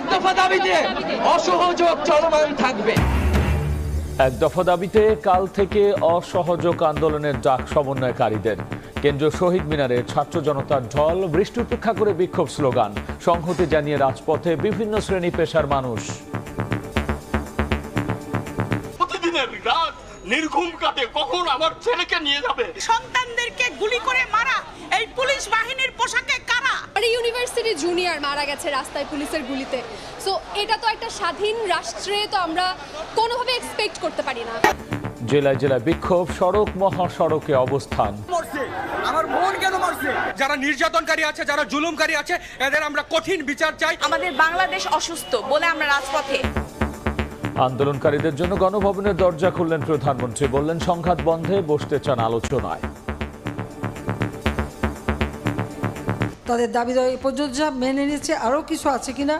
এক দফা দাবিতে অসহযোগ চলমান থাকবে। এক দফা দাবিতে কাল থেকে অসহযোগ আন্দোলনের ডাক সমন্বয়কারীদের। কেন্দ্রীয় শহীদ মিনারে ছাত্র জনতার ঢল, বৃষ্টি উপেক্ষা করে বিক্ষোভ স্লোগান, সংহতি জানিয়ে রাজপথে বিভিন্ন শ্রেণী পেশার মানুষ। প্রতিদিনের রাত নির্ঘুম কাটে, কখন আমার ছেলেকে নিয়ে যাবে। সন্তানদেরকে গুলি করে মারা এই পুলিশ বাহিনীর পোশাকে কারা? ইউনিভার্সিটি জুনিয়র মারা গেছে রাস্তায় পুলিশের গুলিতে। সো এটা তো একটা স্বাধীন রাষ্ট্রে তো আমরা কোনোভাবে এক্সপেক্ট করতে পারি না। জেলায় জেলায় বিক্ষোভ, সড়ক মহাসড়কে অবস্থান। আমার বোন কেন মারছে? যারা নির্যাতনকারী আছে, যারা জুলুমকারী আছে, এদের আমরা কঠিন বিচার চাই। আমাদের বাংলাদেশ অসুস্থ বলে আমরা রাজপথে। আন্দোলনকারীদের জন্য গণভবনের দরজা খুললেন প্রধানমন্ত্রী, বললেন সংঘাত বন্ধে বসতে চান আলোচনায়। তাদের দাবি দেওয়া এ পর্যন্ত যা মেনে নিয়েছে, আরও কিছু আছে কিনা